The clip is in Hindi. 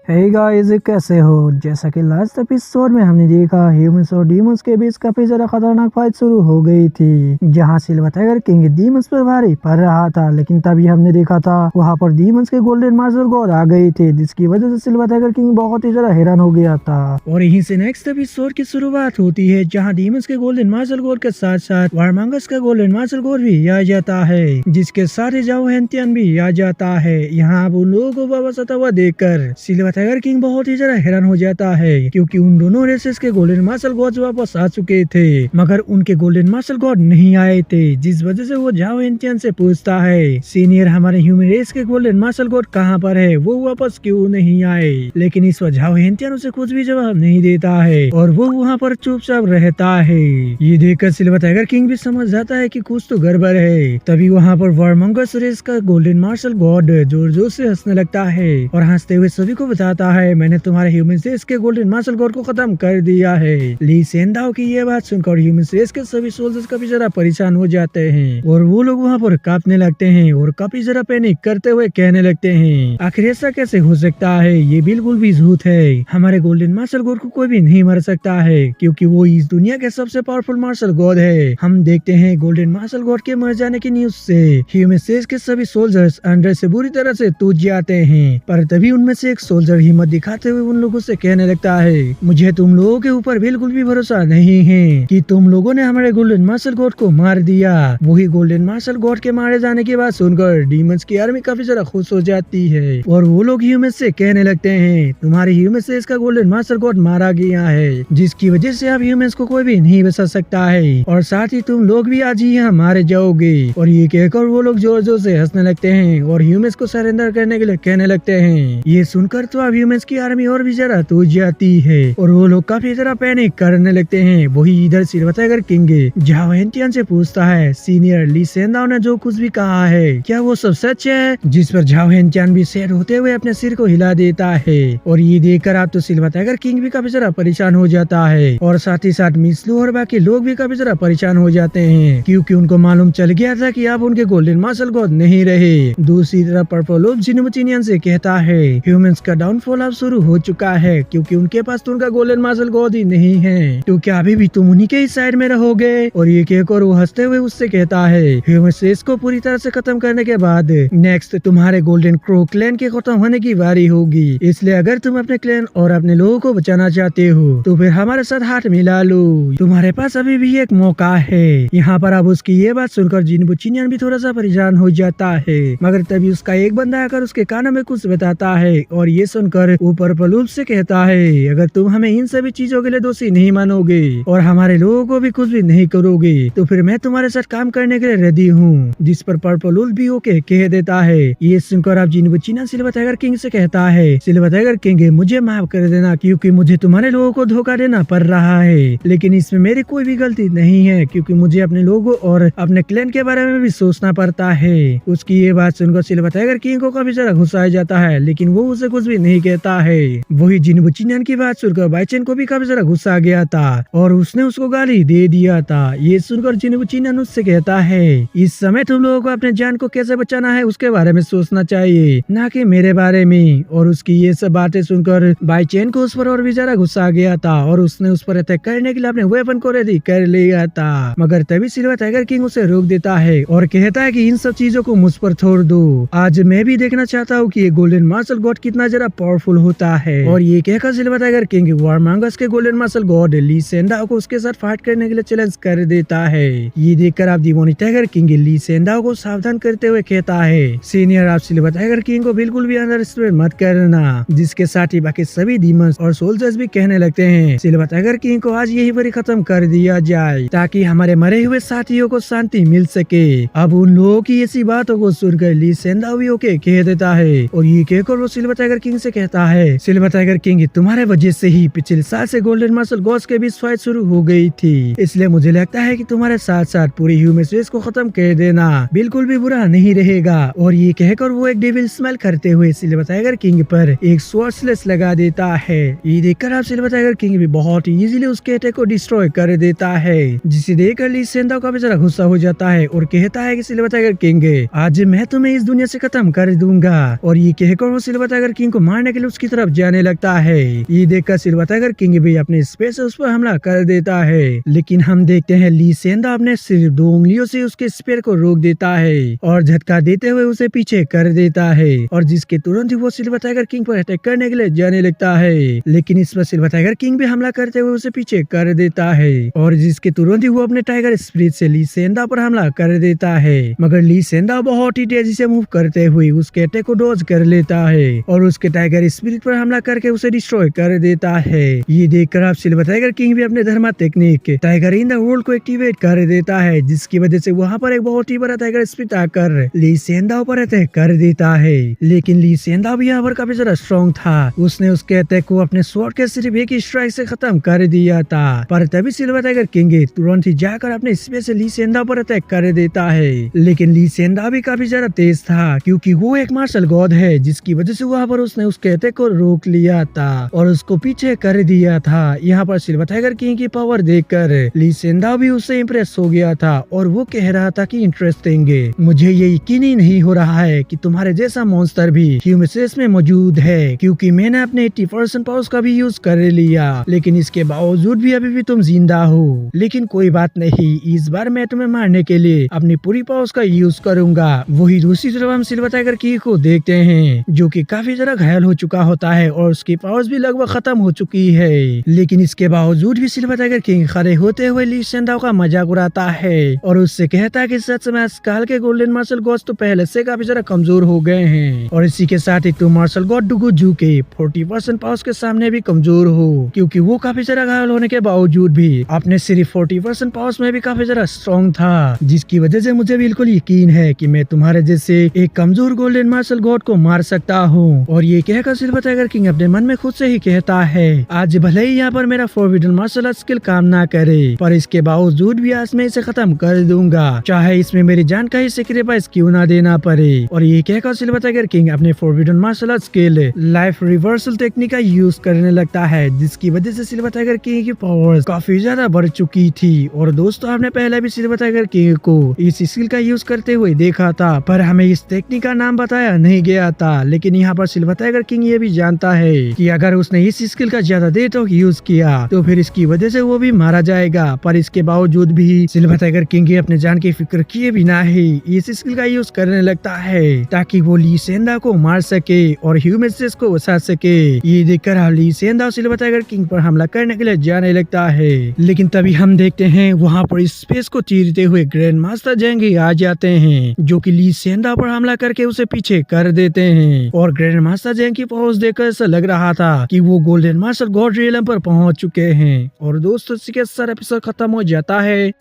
हे गाइस, कैसे हो। जैसा कि लास्ट एपिसोड में हमने देखा, ह्यूमंस और डीमंस के बीच काफी ज्यादा खतरनाक फाइट शुरू हो गई थी, जहां सिल्वर टाइगर किंग डीमंस पर भारी पड़ रहा था। लेकिन तभी हमने देखा था वहां पर डीमंस के गोल्डन मार्शल गॉड आ गए थे, जिसकी वजह से सिल्वर टाइगर किंग बहुत ही ज्यादा हैरान हो गया था। और यहीं से नेक्स्ट एपिसोड की शुरुआत होती है, जहाँ डीमंस के गोल्डन मार्शल गॉड के साथ साथ वारमंगस का गोल्डन मार्शल गॉड भी आ जाता है, जिसके साथ जाओ हेंटियन भी आ जाता है। यहाँ अब उन लोगों को वापस आता हुआ देखकर सिल्वर टाइगर किंग बहुत ही ज्यादा हैरान हो जाता है, क्योंकि उन दोनों रेसेस के गोल्डन मार्शल गॉड वापस आ चुके थे, मगर उनके गोल्डन मार्शल गॉड नहीं आए थे। जिस वजह से वो झाओ हेंटियन से पूछता है, सीनियर हमारे ह्यूमन रेस के गोल्डन मार्शल गॉड कहाँ पर है, वो वापस क्यों नहीं आए। लेकिन इस पर झाओ हेंटियन उसे कुछ भी जवाब नहीं देता है और वो वहाँ पर चुपचाप रहता है। ये देखकर सिल्वर टाइगर किंग भी समझ जाता है कि कुछ तो गड़बड़ है। तभी वहाँ पर वारमंगस रेस का गोल्डन मार्शल गॉड जोर जोर से हंसने लगता है और हंसते हुए सभी को बताता है, मैंने तुम्हारे ह्यूमन रेस के गोल्डन मार्शल गॉड को खत्म कर दिया है। ली सेंदाओ की ये बात सुनकर ह्यूमन रेस के सभी सोल्जर्स काफी जरा परेशान हो जाते हैं और वो लोग वहाँ पर कांपने लगते हैं और काफी जरा पैनिक करते हुए कहने लगते हैं, आखिर ऐसा कैसे हो सकता है, ये बिल्कुल भी झूठ है। हमारे गोल्डन मार्शल गॉड को कोई भी नहीं मर सकता है, क्योंकि वो इस दुनिया के सबसे पावरफुल मार्शल गॉड है। हम देखते हैं गोल्डन मार्शल गॉड के मर जाने की न्यूज से ह्यूमन रेस के सभी सोल्जर्स अंदर से बुरी तरह से टूट जाते हैं। पर तभी उनमें से एक सोल्जर हिम्मत दिखाते हुए उन लोगों से कहने लगता है, मुझे तुम लोगों के ऊपर बिल्कुल भी भरोसा नहीं है कि तुम लोगों ने हमारे गोल्डन मार्शल गॉड को मार दिया। वही गोल्डन मार्शल गॉड के मारे जाने की बात सुनकर डीमंस की आर्मी काफी ज्यादा खुश हो जाती है और वो लोग ह्यूमंस से कहने लगते हैं, तुम्हारे ह्यूमंस से इसका गोल्डन मार्शल गॉड मारा गया है, जिसकी वजह से अब ह्यूमंस को कोई भी नहीं बचा सकता है और साथ ही तुम लोग भी आज ही यहाँ मारे जाओगे। और ये कहकर वो लोग जोर जोर से हंसने लगते हैं और ह्यूमंस को सरेंडर करने के लिए कहने लगते हैं। ये सुनकर तो अब ह्यूमंस की आर्मी और भी जरा टूट जाती है और वो लोग काफी जरा पैनिक करने लगते हैं। वही इधर सिल्वर टाइगर किंग झाओ हेंटियन से पूछता है, सीनियर ली सेंदाओ ने जो कुछ भी कहा है क्या वो सब सच है। जिस पर झाओ हेंटियन भी सैड होते हुए अपने सिर को हिला देता है और ये देखकर आप तो सिल्वर टाइगर किंग भी काफी जरा परेशान हो जाता है और साथ ही साथ मिसलू और बाकी लोग भी काफी जरा परेशान हो जाते हैं, क्योंकि उनको मालूम चल गया था कि अब उनके गोल्डन मार्शल गॉड नहीं रहे। दूसरी तरफ पर्पल लोब जिनमुचिनियन से कहता है, ह्यूमंस का डाउनफॉल अब शुरू हो चुका है, क्योंकि उनके पास तो उनका गोल्डन मार्शल गॉड ही नहीं है, तो क्या अभी भी तुम उन्हीं के ही साइड में रहोगे। और ये कहकर वो हंसते हुए उससे कहता है, ह्यूमंस रेस को पूरी तरह से खत्म करने के बाद नेक्स्ट तुम्हारे गोल्डन क्रो क्लैन के खत्म होने की बारी होगी, इसलिए अगर तुम अपने क्लैन और अपने लोगों को बचाना चाहते हो तो फिर हमारे साथ हाथ मिला लो, तुम्हारे पास अभी भी एक मौका है। यहाँ पर अब उसकी ये बात सुनकर जिनबुचिनियन भी थोड़ा सा परेशान हो जाता है, मगर तभी उसका एक बंदा आकर उसके कानों में कुछ बताता है और ये सुनकर वो पर्पल लूप से कहता है, अगर तुम हमें इन सभी चीजों के लिए दोषी नहीं मानोगे और हमारे लोगों को भी कुछ भी नहीं करोगे तो फिर मैं तुम्हारे साथ काम करने के लिए रेडी हूँ। जिस पर पर्पल लूप भी ओके कह देता है। ये सुनकर अब जिनबुचिनियन सिल्वर टाइगर किंग से कहता है, सिल्वर टाइगर किंग मुझे माफ कर देना, क्योंकि मुझे तुम्हारे लोगों को धोखा देना पड़ रहा है, लेकिन इसमें मेरी कोई भी गलती नहीं है, क्योंकि मुझे अपने लोगों और अपने क्लैन के बारे में भी सोचना पड़ता है। उसकी ये बात सुनकर सिल्वर टाइगर किंग को काफी ज्यादा गुस्सा आ जाता है, लेकिन वो उसे कुछ भी नहीं कहता है। वही जिनबुचिनियन की बात सुनकर बाइचेन को भी काफी ज्यादा गुस्सा आ गया था और उसने उसको गाली दे दिया था। ये सुनकर जिनबुचिनियन उससे कहता है, इस समय तुम लोगों को अपने जान को कैसे बचाना है उसके बारे में सोचना चाहिए, ना कि मेरे बारे में। और उसकी ये सब बातें सुनकर बाइचेन को उस पर और भी ज्यादा गुस्सा आ गया था और उसने उस पर अटैक करने के लिए अपने वेपन को रेडी कर लिया था, मगर तभी सिल्वर टाइगर किंग उसे रोक देता है और कहता है कि इन सब चीजों को मुझ पर छोड़ दो, आज मैं भी देखना चाहता हूँ कि ये गोल्डन मार्शल गॉड कितना जरा पावरफुल होता है। और ये कहकर सिल्वर टाइगर किंग वारमंगस के गोल्डन मार्शल गॉड ली सेंदाओ को उसके साथ फाइट करने के लिए चैलेंज कर देता है। ये देखकर आप डिमोनिक टाइगर किंग ली सेंदाओ को सावधान करते हुए कहता है, सीनियर आप सिल्वर टाइगर किंग को बिल्कुल भी अंडर एस्टिमेट मत करना। जिसके साथ ही बाकी सभी डीमंस और सोल्जर्स भी कहने लगते हैं, सिल्वर टाइगर किंग को आज यही पर खत्म कर दिया जाए, ताकि हमारे मरे हुए साथियों को शांति मिल सके। अब उन लोगों की ऐसी बातों को सुनकर ली सेंदाओ भी ओके कह देता है और ये कहकर वो सिल्वर टाइगर किंग से कहता है, सिल्वर टाइगर किंग तुम्हारे वजह से ही पिछले साल से गोल्डन मार्शल गॉड्स के बीच फाइट शुरू हो गई थी, इसलिए मुझे लगता है कि तुम्हारे साथ साथ पूरी ह्यूमन रेस को खत्म कर देना बिल्कुल भी बुरा नहीं रहेगा। और ये कहकर वो एक डेविल स्माइल करते हुए सिल्वर टाइगर किंग पर एक स्वॉर्ड स्लैश लगा देता है। ये देखकर आप सिल्वर टाइगर किंग भी बहुत इजीली उसके अटैक को डिस्ट्रॉय कर देता है, जिसे देखकर ली सेंदाओ का बेचारा गुस्सा हो जाता है और कहता है कि सिल्वर टाइगर किंग आज मैं तुम्हें इस दुनिया से खत्म कर दूंगा। और ये कहकर वो सिल्वर टाइगर किंग को मारने के लिए उसकी तरफ जाने लगता है। ये देखकर सिल्वर टाइगर किंग भी अपने स्पेस से उस पर हमला कर देता है, लेकिन हम देखते हैं ली सेंदा अपने सिर्फ 2 उंगलियों से उसके स्पेयर को रोक देता है और झटका देते हुए उसे पीछे कर देता है, और जिसके तुरंत ही वो सिल्वर टाइगर किंग पर अटैक करने के लिए जाने लगता है, लेकिन इस पर सिल्वर टाइगर किंग भी हमला करते हुए उसे पीछे कर देता है, और जिसके तुरंत ही वो अपने टाइगर स्पिरिट से ली सेंदा पर हमला कर देता है। मगर ली सेंदा बहुत ही तेजी से मूव करते हुए उसके अटैक को डॉज कर लेता है और उसके टाइगर स्पिरिट पर हमला करके उसे डिस्ट्रॉय कर देता है। ये देखकर आप सिल्वर टाइगर किंग भी अपने dharma technique tiger in the world को एक्टिवेट कर देता है, जिसकी वजह से वहाँ पर एक बहुत ही बड़ा टाइगर स्पिरिट आकर ली सेंदा पर अटैक कर देता है। लेकिन ली सेंदा भी यहाँ पर काफी ज्यादा स्ट्रॉन्ग था, उसने उसके अटैक को अपने स्वॉर्ड के सिर्फ एक ही स्ट्राइक से खत्म कर दिया था। पर तभी सिल्वर टाइगर किंग तुरंत ही जाकर अपने स्पेस से ली सेंदा पर अटैक कर देता है, लेकिन ली सेंदा भी काफी ज्यादा तेज था क्योंकि वो एक मार्शल गॉड है, जिसकी वजह से वहाँ पर उसने उसके अटैक को रोक लिया था और उसको पीछे कर दिया था। यहाँ पर सिल्वर टाइगर किंग की पावर देखकर ली सेंदा भी उससे इम्प्रेस हो गया था और वो कह रहा था कि इंटरेस्टिंग, मुझे ये यकीन ही नहीं हो रहा है कि तुम्हारे जैसा मॉन्स्टर भी ह्यूमन रेस में मौजूद है, क्योंकि मैंने अपने 80% पावर्स का भी यूज कर लिया, लेकिन इसके बावजूद भी अभी भी तुम जिंदा हो। लेकिन कोई बात नहीं, इस बार मैं तुम्हें मारने के लिए अपनी पूरी पावर्स का यूज करूंगा। वही दूसरी तरफ हम सिल्वर टाइगर किंग को देखते हैं जो कि काफी ज्यादा घायल हो चुका होता है और उसकी पावर्स भी लगभग खत्म हो चुकी है, लेकिन इसके बावजूद भी सिल्वर टाइगर किंग खड़े होते हुए ली सेंदा का मजाक उड़ाता है और उससे कहता है कि सच में आजकल के गोल्डन मार्शल गॉड्स तो पहले से काफी ज्यादा कमजोर हो गए हैं, और इसी के साथ ही तुम मार्शल गॉड डुगुजू के 40% पावर्स के सामने भी कमजोर हो, क्योंकि वो काफी ज्यादा घायल होने के बावजूद भी अपने सिर्फ 40% पावर्स में भी काफी ज्यादा स्ट्रॉन्ग था, जिसकी वजह से मुझे बिल्कुल यकीन है कि मैं तुम्हारे जैसे एक कमजोर गोल्डन मार्शल गॉड को मार सकता हूँ। और ये कहकर सिल्वर टाइगर किंग अपने मन में खुद से ही कहता है, आज भले ही यहाँ पर मेरा फॉरबिडन मार्शल आर्ट स्किल काम ना करे, पर इसके बावजूद भी आज मैं इसे खत्म कर दूंगा, चाहे इसमें मेरी जान का ही सेक्रीफाइस क्यों ना देना पड़े। और ये कहकर सिल्वर टाइगर किंग अपने forbidden martial art skill life reversal technique का यूज करने लगता है, जिसकी वजह से सिल्वर टाइगर किंग की पावर्स काफी ज्यादा बढ़ चुकी थी। और दोस्तों, आपने पहले भी सिल्वर टाइगर किंग को इस स्किल का यूज करते हुए देखा था, पर हमें इस टेक्निक का नाम बताया नहीं गया था। लेकिन यहाँ पर सिल्वर टाइगर किंग ये भी जानता है कि अगर उसने इस स्किल का ज्यादा देर तक यूज किया तो फिर इसकी वजह से वो भी मारा जाएगा। पर इसके बावजूद भी सिल्वर टाइगर किंग अपने जान की फिक्र किए बिना ही इस स्किल का यूज करने लगता है ताकि वो ली सेंदा को मार सके और ह्यूमन रेस को बचा सके। ये देखकर ली सेंदा सिल्वर टाइगर किंग पर हमला करने के लिए जाने लगता है, लेकिन तभी हम देखते हैं वहाँ पर स्पेस को चीरते हुए ग्रैंड मास्टर जेंगी आ जाते हैं, जो कि ली सेंदा पर हमला करके उसे पीछे कर देते हैं। और ग्रैंड मास्टर जेंग की पावर्स देखकर ऐसा लग रहा था कि वो गोल्डन मास्टर गॉड रियलम पर पहुंच चुके हैं। और दोस्तों, इसी के साथ एपिसोड खत्म हो जाता है।